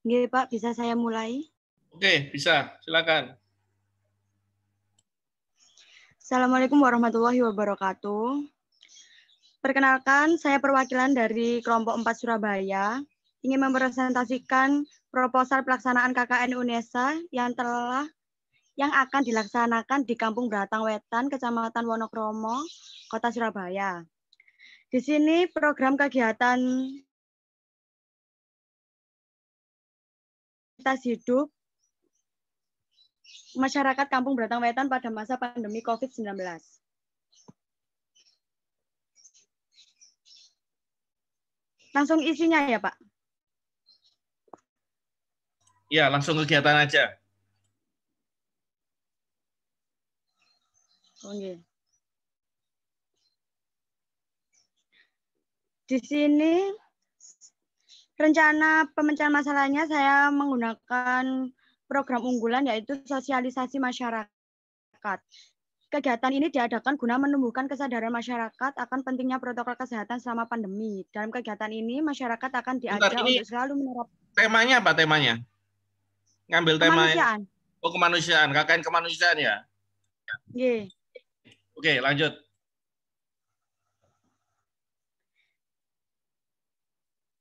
Nggih, Pak, bisa saya mulai? Oke, bisa. Silakan. Assalamualaikum warahmatullahi wabarakatuh. Perkenalkan, saya perwakilan dari kelompok 4 Surabaya, ingin mempresentasikan proposal pelaksanaan KKN UNESA yang akan dilaksanakan di Kampung Beratang Wetan, Kecamatan Wonokromo, Kota Surabaya. Di sini program kegiatan kualitas hidup masyarakat Kampung Beratang Wetan pada masa pandemi COVID-19. Langsung isinya ya, Pak? Ya, langsung kegiatan aja. Oke. Di sini rencana pemecahan masalahnya saya menggunakan program unggulan yaitu sosialisasi masyarakat. Kegiatan ini diadakan guna menumbuhkan kesadaran masyarakat akan pentingnya protokol kesehatan selama pandemi. Dalam kegiatan ini, masyarakat akan Bentar, diajak ini untuk selalu menerapkan temanya apa temanya? Ngambil tema kemanusiaan. kemanusiaan, KKN kemanusiaan ya? Ye. Oke, lanjut.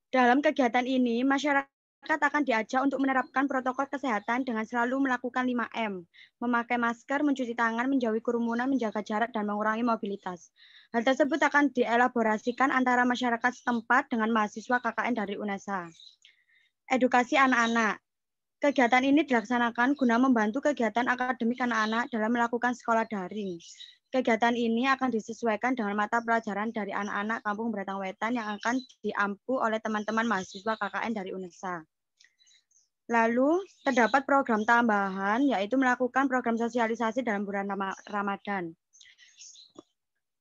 Dalam kegiatan ini, masyarakat akan diajak untuk menerapkan protokol kesehatan dengan selalu melakukan 5M, memakai masker, mencuci tangan, menjauhi kerumunan, menjaga jarak, dan mengurangi mobilitas. Hal tersebut akan dielaborasikan antara masyarakat setempat dengan mahasiswa KKN dari UNESA. Edukasi anak-anak. Kegiatan ini dilaksanakan guna membantu kegiatan akademik anak-anak dalam melakukan sekolah daring. Kegiatan ini akan disesuaikan dengan mata pelajaran dari anak-anak Kampung Beratang Wetan yang akan diampu oleh teman-teman mahasiswa KKN dari UNESA. Lalu, terdapat program tambahan, yaitu melakukan program sosialisasi dalam bulan Ramadan.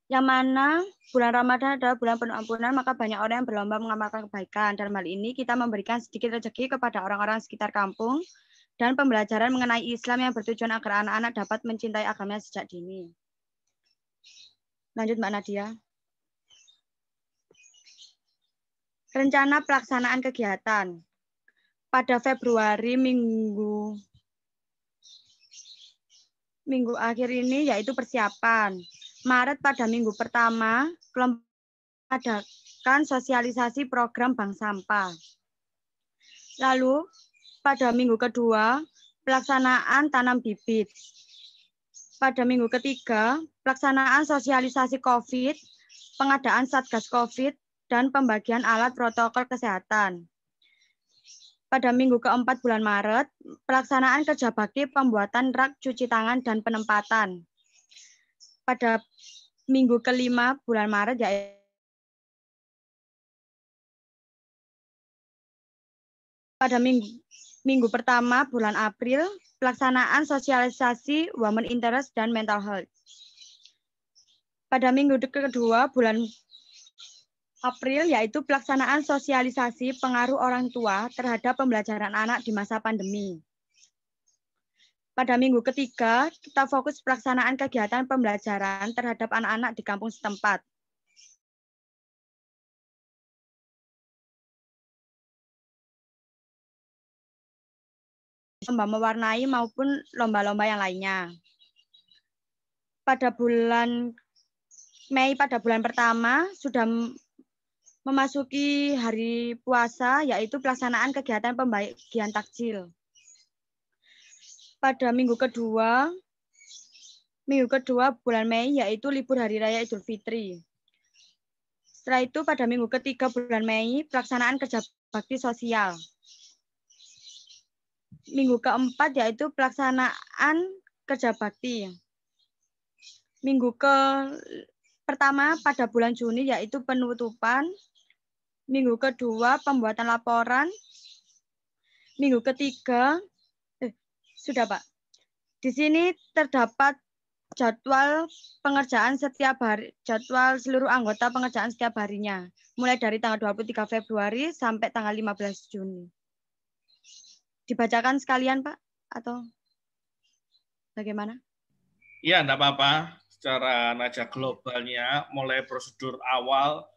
Yang mana bulan Ramadan adalah bulan penuh ampunan, maka banyak orang yang berlomba mengamalkan kebaikan. Dalam hal ini, kita memberikan sedikit rezeki kepada orang-orang sekitar kampung, dan pembelajaran mengenai Islam yang bertujuan agar anak-anak dapat mencintai agamanya sejak dini. Lanjut Mbak Nadia. Rencana pelaksanaan kegiatan. Pada Februari minggu akhir ini yaitu persiapan. Maret pada minggu pertama, kelompok adakan sosialisasi program bank sampah. Lalu pada minggu kedua, pelaksanaan tanam bibit. Pada minggu ketiga, pelaksanaan sosialisasi COVID, pengadaan Satgas COVID, dan pembagian alat protokol kesehatan. Pada minggu keempat bulan Maret, pelaksanaan kerja bakti pembuatan rak cuci tangan dan penempatan. Pada minggu kelima bulan Maret, yaitu pada minggu pertama bulan April, pelaksanaan sosialisasi women interest dan mental health. Pada minggu kedua bulan April, yaitu pelaksanaan sosialisasi pengaruh orang tua terhadap pembelajaran anak di masa pandemi. Pada minggu ketiga, kita fokus pelaksanaan kegiatan pembelajaran terhadap anak-anak di kampung setempat. Lomba mewarnai maupun lomba-lomba yang lainnya. Pada bulan Mei, pada bulan pertama, sudah memasuki hari puasa, yaitu pelaksanaan kegiatan pembagian takjil. Pada minggu kedua bulan Mei, yaitu libur Hari Raya Idul Fitri. Setelah itu pada minggu ketiga bulan Mei, pelaksanaan kerja bakti sosial. Minggu keempat yaitu pelaksanaan kerja bakti. Minggu pertama pada bulan Juni yaitu penutupan. Minggu kedua pembuatan laporan. Minggu ketiga, sudah Pak. Di sini terdapat jadwal pengerjaan setiap hari, jadwal seluruh anggota pengerjaan setiap harinya, mulai dari tanggal 23 Februari sampai tanggal 15 Juni. Dibacakan sekalian, Pak, atau bagaimana? Iya, enggak apa-apa. Secara najak globalnya, mulai prosedur awal,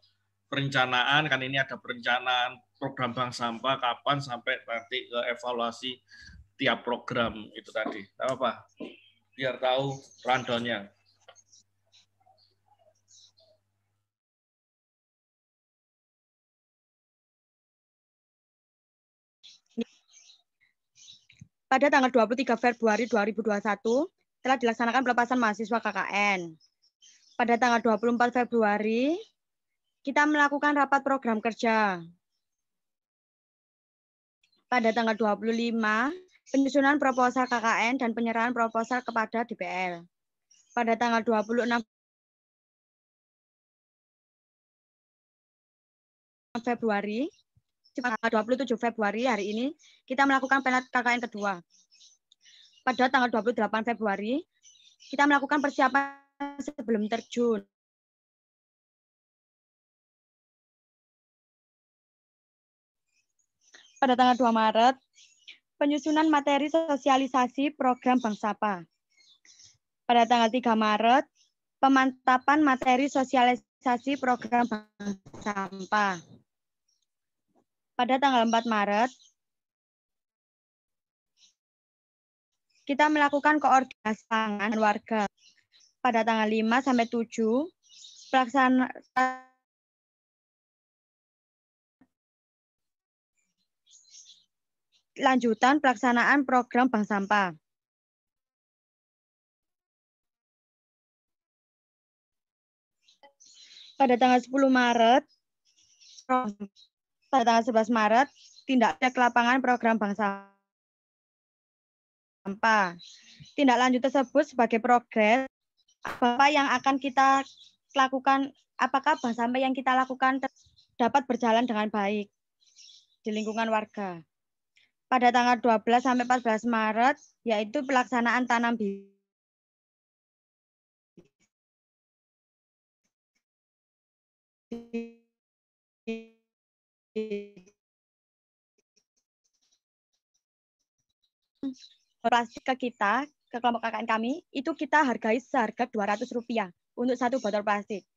perencanaan, kan ini ada perencanaan program bank sampah kapan sampai nanti ke evaluasi tiap program itu tadi. Apa? Biar tahu rundown-nya. Pada tanggal 23 Februari 2021 telah dilaksanakan pelepasan mahasiswa KKN. Pada tanggal 24 Februari kita melakukan rapat program kerja. Pada tanggal 25 penyusunan proposal KKN dan penyerahan proposal kepada DPL. Pada tanggal 26 Februari, tanggal 27 Februari hari ini, kita melakukan penat KKN kedua. Pada tanggal 28 Februari, kita melakukan persiapan sebelum terjun. Pada tanggal 2 Maret, penyusunan materi sosialisasi program Bank Sapa. Pada tanggal 3 Maret, pemantapan materi sosialisasi program Bank Sampah. Pada tanggal 4 Maret, kita melakukan koordinasi pangan warga. Pada tanggal 5 sampai 7, pelaksanaan lanjutan pelaksanaan program Bank Sampah. Pada tanggal 10 Maret, pada tanggal 11 Maret, tindak lanjut lapangan program Bank Sampah. Tindak lanjut tersebut sebagai progres apa yang akan kita lakukan, apakah Bank Sampah yang kita lakukan dapat berjalan dengan baik di lingkungan warga. Pada tanggal 12 sampai 14 Maret, yaitu pelaksanaan tanam bibit. Plastik ke kita, ke kelompok KKN kami, itu kita hargai seharga Rp200 untuk satu botol plastik.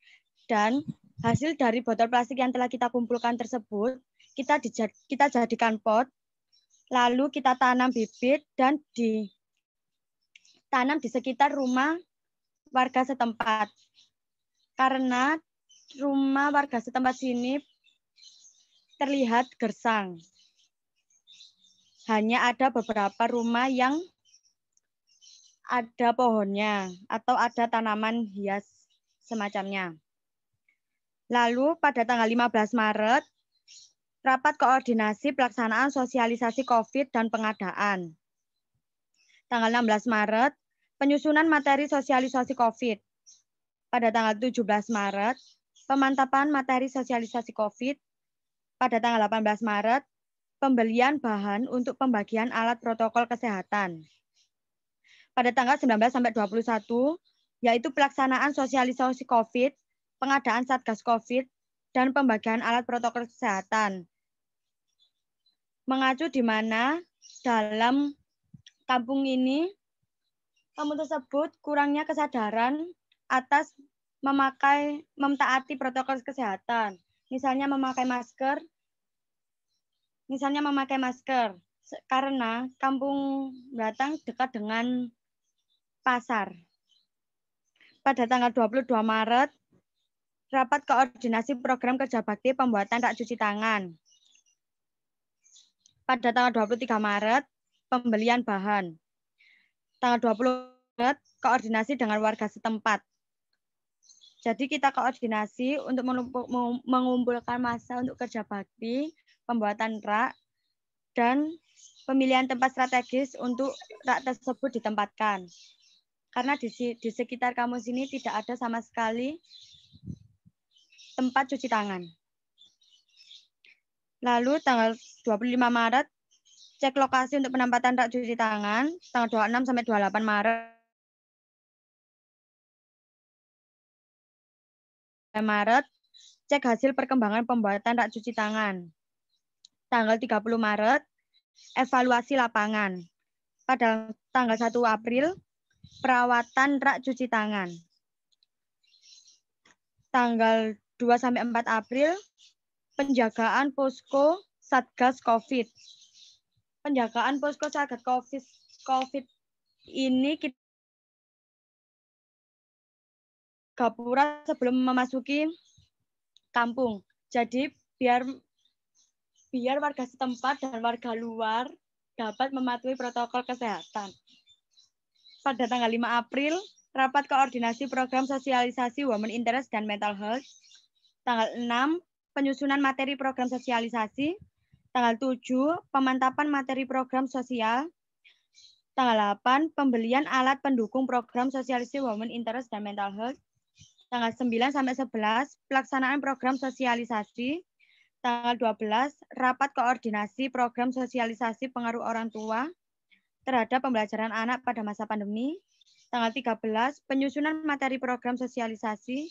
Dan hasil dari botol plastik yang telah kita kumpulkan tersebut, kita jadikan pot, lalu kita tanam bibit dan ditanam di sekitar rumah warga setempat. Karena rumah warga setempat sini terlihat gersang. Hanya ada beberapa rumah yang ada pohonnya atau ada tanaman hias semacamnya. Lalu pada tanggal 15 Maret, rapat koordinasi pelaksanaan sosialisasi COVID dan pengadaan. Tanggal 16 Maret, penyusunan materi sosialisasi COVID. Pada tanggal 17 Maret, pemantapan materi sosialisasi COVID. Pada tanggal 18 Maret, pembelian bahan untuk pembagian alat protokol kesehatan. Pada tanggal 19 sampai 21, yaitu pelaksanaan sosialisasi COVID, pengadaan Satgas COVID, dan pembagian alat protokol kesehatan. Mengacu di mana dalam kampung ini, kampung tersebut kurangnya kesadaran atas mentaati protokol kesehatan. Misalnya memakai masker, karena kampung Batang dekat dengan pasar. Pada tanggal 22 Maret, rapat koordinasi program kerja bakti pembuatan rak cuci tangan. Pada tanggal 23 Maret, pembelian bahan. Tanggal 20 Maret, koordinasi dengan warga setempat. Jadi kita koordinasi untuk mengumpulkan massa untuk kerja bakti, pembuatan rak, dan pemilihan tempat strategis untuk rak tersebut ditempatkan. Karena di sekitar kampus ini tidak ada sama sekali tempat cuci tangan. Lalu tanggal 25 Maret, cek lokasi untuk penempatan rak cuci tangan. Tanggal 26 sampai 28 Maret, cek hasil perkembangan pembuatan rak cuci tangan. Tanggal 30 Maret, evaluasi lapangan. Pada tanggal 1 April, perawatan rak cuci tangan. Tanggal 2 sampai 4 April, penjagaan posko Satgas COVID. Penjagaan posko Satgas COVID ini kita gapura sebelum memasuki kampung. Jadi biar warga setempat dan warga luar dapat mematuhi protokol kesehatan. Pada tanggal 5 April, rapat koordinasi program sosialisasi Women Interest dan Mental Health. Tanggal 6, penyusunan materi program sosialisasi. Tanggal 7, pemantapan materi program sosial. Tanggal 8, pembelian alat pendukung program sosialisasi Women Interest dan Mental Health. Tanggal 9 sampai 11, pelaksanaan program sosialisasi. Tanggal 12, rapat koordinasi program sosialisasi pengaruh orang tua terhadap pembelajaran anak pada masa pandemi. Tanggal 13, penyusunan materi program sosialisasi.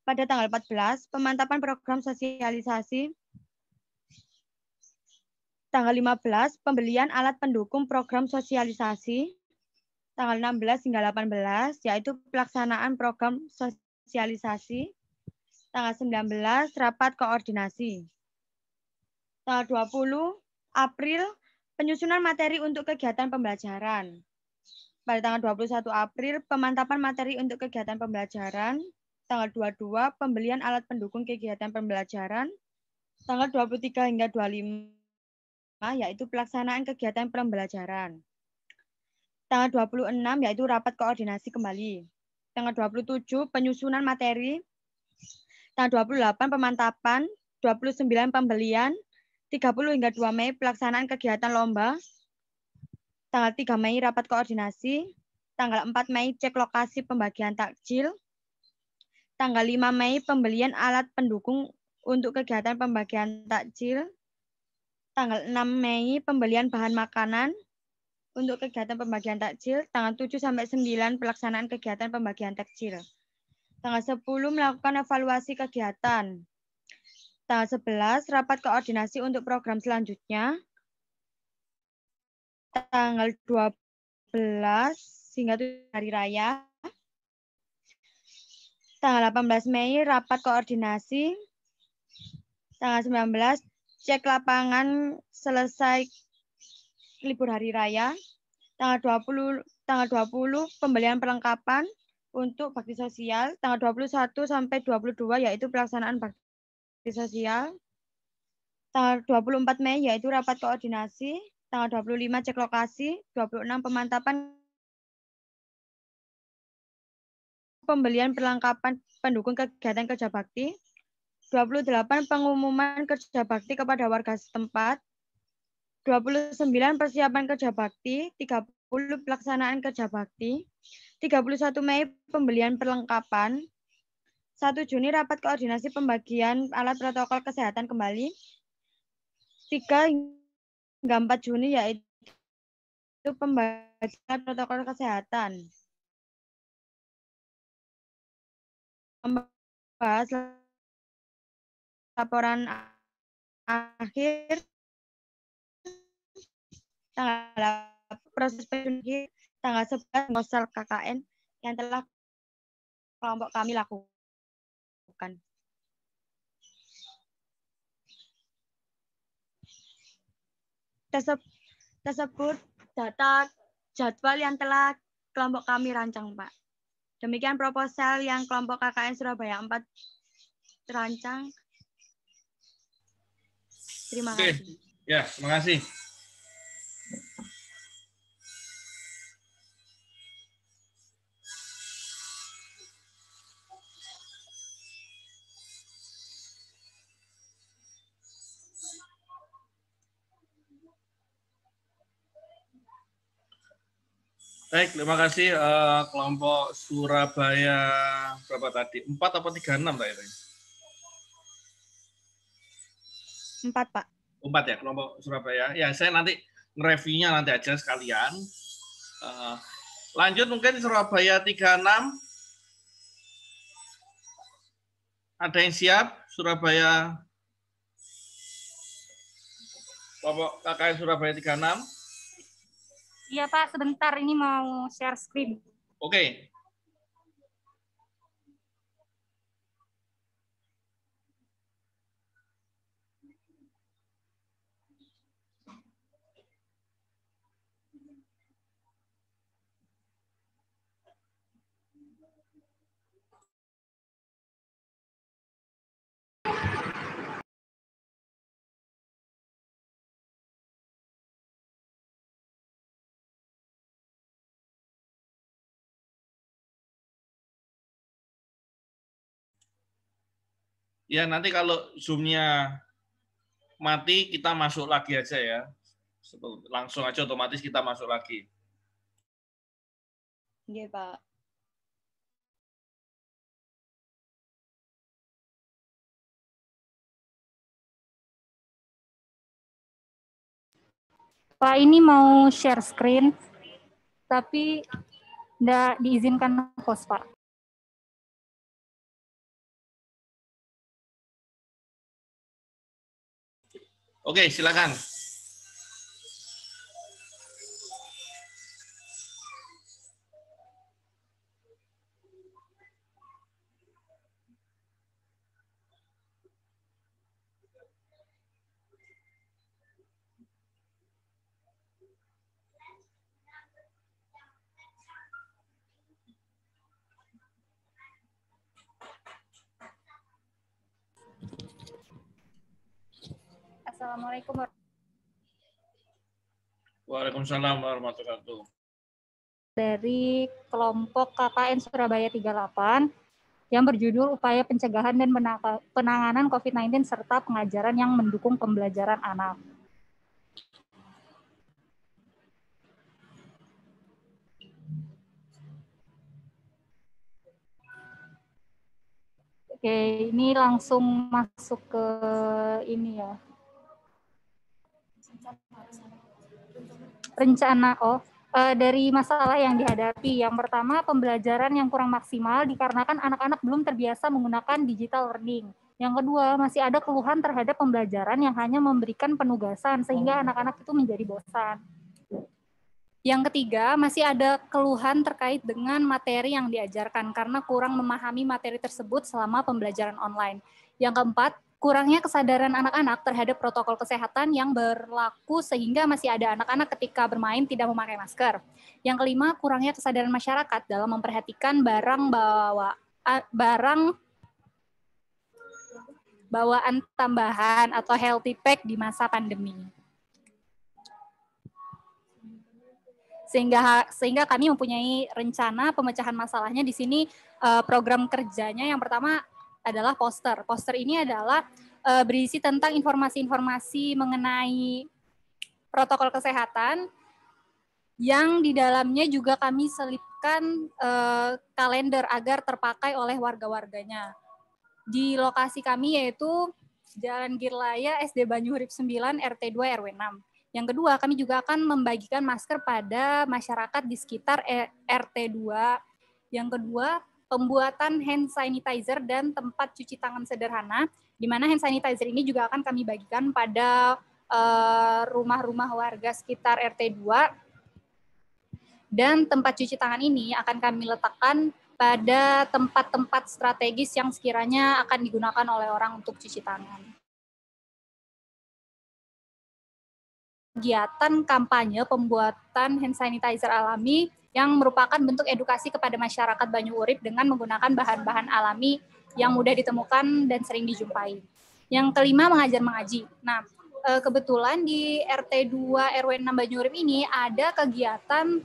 Pada tanggal 14, pemantapan program sosialisasi. Tanggal 15, pembelian alat pendukung program sosialisasi. Tanggal 16 hingga 18, yaitu pelaksanaan program sosialisasi. Tanggal 19, rapat koordinasi. Tanggal 20 April, penyusunan materi untuk kegiatan pembelajaran. Pada tanggal 21 April, pemantapan materi untuk kegiatan pembelajaran. Tanggal 22, pembelian alat pendukung kegiatan pembelajaran. Tanggal 23 hingga 25, yaitu pelaksanaan kegiatan pembelajaran. Tanggal 26, yaitu rapat koordinasi kembali. Tanggal 27, penyusunan materi. Tanggal 28, pemantapan. 29, pembelian. 30 hingga 2 Mei, pelaksanaan kegiatan lomba. Tanggal 3 Mei, rapat koordinasi. Tanggal 4 Mei, cek lokasi pembagian takjil. Tanggal 5 Mei, pembelian alat pendukung untuk kegiatan pembagian takjil. Tanggal 6 Mei, pembelian bahan makanan untuk kegiatan pembagian takjil. Tanggal 7 sampai 9, pelaksanaan kegiatan pembagian takjil. Tanggal 10, melakukan evaluasi kegiatan. Tanggal 11, rapat koordinasi untuk program selanjutnya. Tanggal 12 hingga 7 hari raya. Tanggal 18 Mei, rapat koordinasi. Tanggal 19, cek lapangan selesai libur hari raya. Tanggal 20, pembelian perlengkapan untuk bakti sosial. Tanggal 21 sampai 22, yaitu pelaksanaan bakti sosial. Tanggal 24 Mei, yaitu rapat koordinasi. Tanggal 25, cek lokasi. 26, pemantapan pembelian perlengkapan pendukung kegiatan kerja bakti. 28, pengumuman kerja bakti kepada warga setempat. 29, persiapan kerja bakti. 30, pelaksanaan kerja bakti. 31 Mei, pembelian perlengkapan. 1 Juni, rapat koordinasi pembagian alat protokol kesehatan kembali. 3 hingga 4 Juni, yaitu pembagian protokol kesehatan. Membahas laporan akhir proses penyidikan tanggal 11 Mosel KKN yang telah kelompok kami lakukan. Tersebut data jadwal yang telah kelompok kami rancang, Pak. Demikian proposal yang kelompok KKN Surabaya 4 terancang. Terima kasih. Ya, terima kasih. Baik, terima kasih kelompok Surabaya berapa tadi? 4 atau 36 tadi? 4, Pak. 4 ya, kelompok Surabaya. Ya, saya nanti nge-review-nya nanti aja sekalian. Lanjut mungkin Surabaya 36. Ada yang siap? Surabaya, kelompok KKN Surabaya 36. Iya Pak, sebentar ini mau share screen. Oke. Ya, nanti kalau Zoom-nya mati, kita masuk lagi aja ya. Langsung aja otomatis kita masuk lagi. Iya, Pak. Pak, ini mau share screen, tapi nggak diizinkan host, Pak. Oke, silakan. Assalamualaikum. Waalaikumsalam warahmatullahi wabarakatuh. Dari kelompok KKN Surabaya 38 yang berjudul Upaya Pencegahan dan Penanganan COVID-19 serta Pengajaran yang Mendukung Pembelajaran Anak. Oke, ini langsung masuk ke ini ya. Rencana, dari masalah yang dihadapi. Yang pertama, pembelajaran yang kurang maksimal dikarenakan anak-anak belum terbiasa menggunakan digital learning. Yang kedua, masih ada keluhan terhadap pembelajaran yang hanya memberikan penugasan sehingga anak-anak itu menjadi bosan. Yang ketiga, masih ada keluhan terkait dengan materi yang diajarkan karena kurang memahami materi tersebut selama pembelajaran online. Yang keempat, kurangnya kesadaran anak-anak terhadap protokol kesehatan yang berlaku sehingga masih ada anak-anak ketika bermain tidak memakai masker. Yang kelima, kurangnya kesadaran masyarakat dalam memperhatikan barang bawaan tambahan atau healthy pack di masa pandemi. Sehingga kami mempunyai rencana pemecahan masalahnya di sini. Program kerjanya yang pertama adalah poster. Poster ini adalah berisi tentang informasi-informasi mengenai protokol kesehatan yang di dalamnya juga kami selipkan kalender agar terpakai oleh warga-warganya. Di lokasi kami yaitu Jalan Girlaya SD Banyuurip 9 RT 2 RW 6. Yang kedua, kami juga akan membagikan masker pada masyarakat di sekitar RT 2. Yang kedua, pembuatan hand sanitizer dan tempat cuci tangan sederhana, di mana hand sanitizer ini juga akan kami bagikan pada rumah-rumah warga sekitar RT 2. Dan tempat cuci tangan ini akan kami letakkan pada tempat-tempat strategis yang sekiranya akan digunakan oleh orang untuk cuci tangan. Kegiatan kampanye pembuatan hand sanitizer alami yang merupakan bentuk edukasi kepada masyarakat Banyuurip dengan menggunakan bahan-bahan alami yang mudah ditemukan dan sering dijumpai. Yang kelima, mengajar mengaji. Nah, kebetulan di RT 2 RW 6 Banyuurip ini ada kegiatan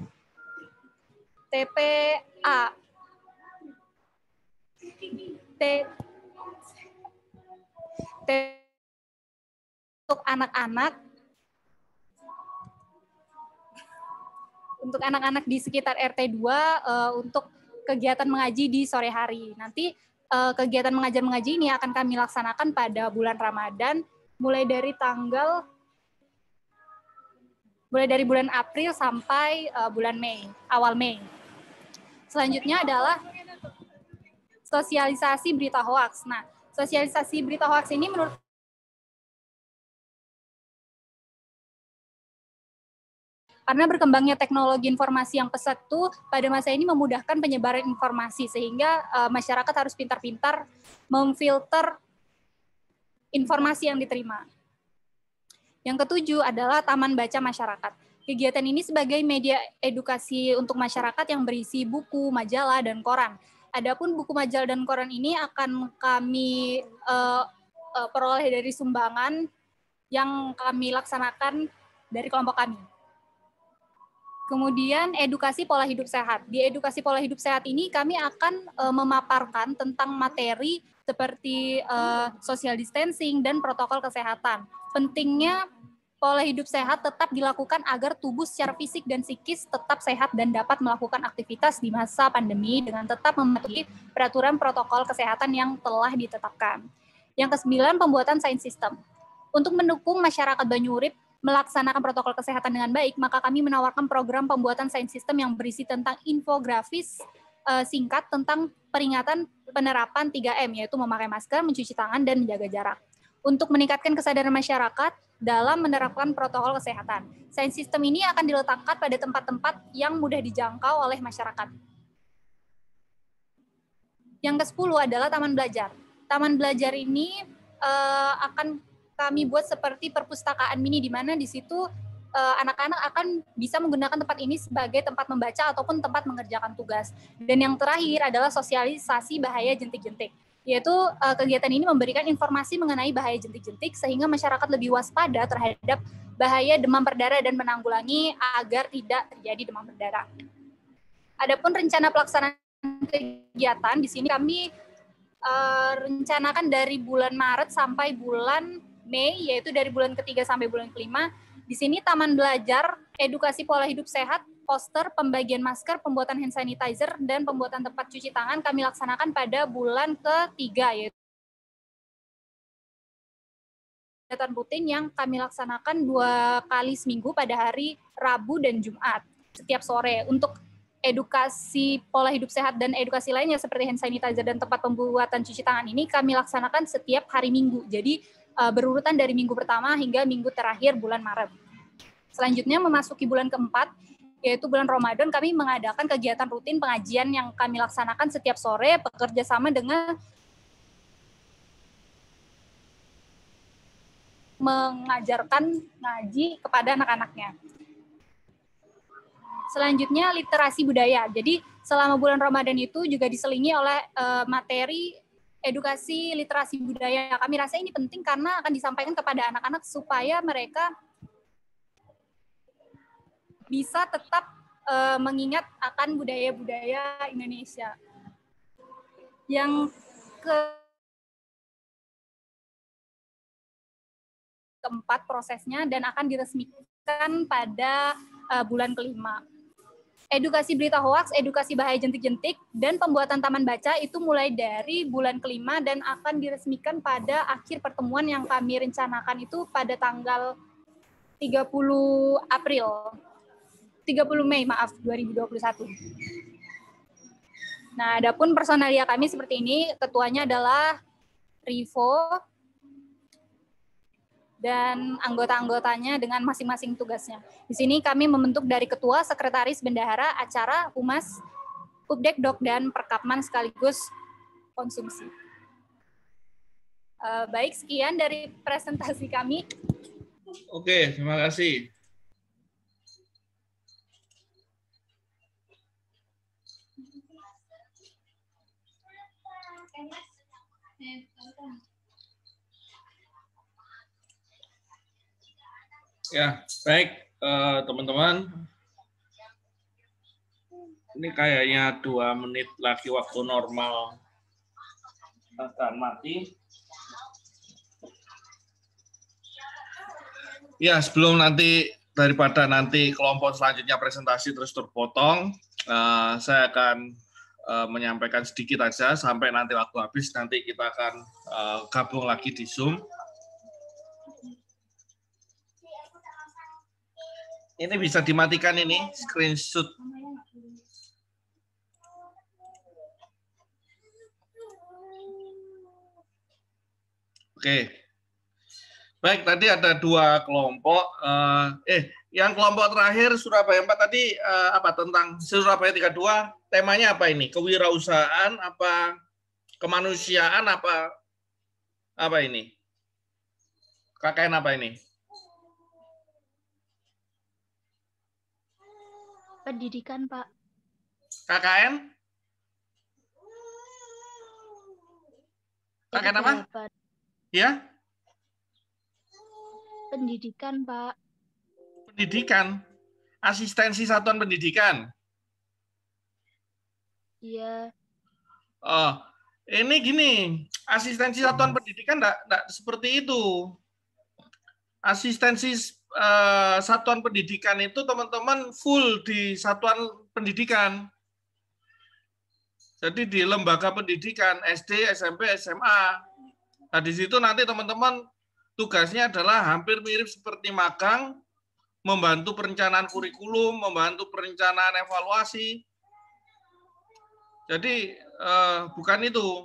TPA. Untuk anak-anak di sekitar RT 2 untuk kegiatan mengaji di sore hari. Nanti kegiatan mengajar mengaji ini akan kami laksanakan pada bulan Ramadan mulai dari bulan April sampai bulan Mei, awal Mei. Selanjutnya adalah sosialisasi berita hoaks. Nah, sosialisasi berita hoaks ini menurut karena berkembangnya teknologi informasi yang pesat tuh pada masa ini memudahkan penyebaran informasi sehingga masyarakat harus pintar-pintar memfilter informasi yang diterima. Yang ketujuh adalah Taman Baca Masyarakat. Kegiatan ini sebagai media edukasi untuk masyarakat yang berisi buku, majalah, dan koran. Adapun buku, majalah, dan koran ini akan kami peroleh dari sumbangan yang kami laksanakan dari kelompok kami. Kemudian edukasi pola hidup sehat. Di edukasi pola hidup sehat ini kami akan memaparkan tentang materi seperti social distancing dan protokol kesehatan. Pentingnya pola hidup sehat tetap dilakukan agar tubuh secara fisik dan psikis tetap sehat dan dapat melakukan aktivitas di masa pandemi dengan tetap mematuhi peraturan protokol kesehatan yang telah ditetapkan. Yang ke-9, pembuatan sound system. Untuk mendukung masyarakat Banyuurip melaksanakan protokol kesehatan dengan baik, maka kami menawarkan program pembuatan sound system yang berisi tentang infografis singkat tentang peringatan penerapan 3M, yaitu memakai masker, mencuci tangan, dan menjaga jarak. Untuk meningkatkan kesadaran masyarakat dalam menerapkan protokol kesehatan. Sound system ini akan diletakkan pada tempat-tempat yang mudah dijangkau oleh masyarakat. Yang ke-10 adalah taman belajar. Taman belajar ini akan kami buat seperti perpustakaan mini, di mana di situ anak-anak akan bisa menggunakan tempat ini sebagai tempat membaca ataupun tempat mengerjakan tugas. Dan yang terakhir adalah sosialisasi bahaya jentik-jentik, yaitu kegiatan ini memberikan informasi mengenai bahaya jentik-jentik sehingga masyarakat lebih waspada terhadap bahaya demam berdarah dan menanggulangi agar tidak terjadi demam berdarah. Adapun rencana pelaksanaan kegiatan di sini kami rencanakan dari bulan Maret sampai bulan Mei, yaitu dari bulan ketiga sampai bulan kelima. Di sini taman belajar, edukasi pola hidup sehat, poster, pembagian masker, pembuatan hand sanitizer, dan pembuatan tempat cuci tangan kami laksanakan pada bulan ketiga, yaitu kegiatan rutin yang kami laksanakan 2 kali seminggu pada hari Rabu dan Jumat setiap sore. Untuk edukasi pola hidup sehat dan edukasi lainnya seperti hand sanitizer dan tempat pembuatan cuci tangan ini kami laksanakan setiap hari Minggu. Jadi berurutan dari minggu pertama hingga minggu terakhir bulan Maret. Selanjutnya memasuki bulan keempat, yaitu bulan Ramadan, kami mengadakan kegiatan rutin pengajian yang kami laksanakan setiap sore bekerja sama dengan mengajarkan ngaji kepada anak-anaknya. Selanjutnya literasi budaya. Jadi selama bulan Ramadan itu juga diselingi oleh materi edukasi literasi budaya. Kami rasa ini penting karena akan disampaikan kepada anak-anak supaya mereka bisa tetap mengingat akan budaya-budaya Indonesia. Yang keempat prosesnya dan akan diresmikan pada bulan kelima. Edukasi berita hoaks, edukasi bahaya jentik-jentik, dan pembuatan taman baca itu mulai dari bulan kelima dan akan diresmikan pada akhir pertemuan yang kami rencanakan itu pada tanggal 30 Mei 2021. Nah, adapun personalia kami seperti ini, ketuanya adalah Rivo, dan anggota-anggotanya dengan masing-masing tugasnya. Di sini kami membentuk dari ketua, sekretaris, bendahara, acara, humas, Pubdekdok, dan perkapman sekaligus konsumsi. Baik, sekian dari presentasi kami. Oke, terima kasih. Ya, baik teman-teman. Ini kayaknya 2 menit lagi waktu normal akan mati. Ya, sebelum nanti daripada nanti kelompok selanjutnya presentasi terus terpotong, saya akan menyampaikan sedikit aja sampai nanti waktu habis, nanti kita akan gabung lagi di Zoom. Ini bisa dimatikan ini, screenshot. Oke. Baik, tadi ada 2 kelompok. Yang kelompok terakhir Surabaya 4 tadi apa tentang Surabaya 32? Temanya apa ini? Kewirausahaan, apa kemanusiaan, apa ini? KKN apa ini? Pendidikan, Pak. KKN? KKN apa? Ya? Pendidikan, Pak. Pendidikan. asistensi satuan pendidikan. Iya. Oh, ini gini, asistensi satuan pendidikan enggak seperti itu. Asistensi satuan pendidikan itu teman-teman full di satuan pendidikan. Jadi di lembaga pendidikan SD, SMP, SMA. Nah, di situ nanti teman-teman tugasnya adalah hampir mirip seperti magang, membantu perencanaan kurikulum, membantu perencanaan evaluasi. Jadi bukan itu.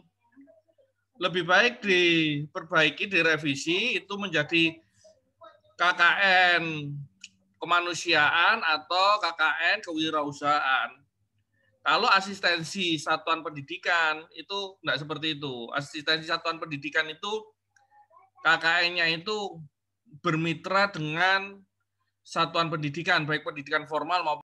Lebih baik diperbaiki, direvisi, itu menjadi KKN kemanusiaan atau KKN kewirausahaan. Kalau asistensi satuan pendidikan itu enggak seperti itu. Asistensi satuan pendidikan itu KKN-nya itu bermitra dengan satuan pendidikan, baik pendidikan formal maupun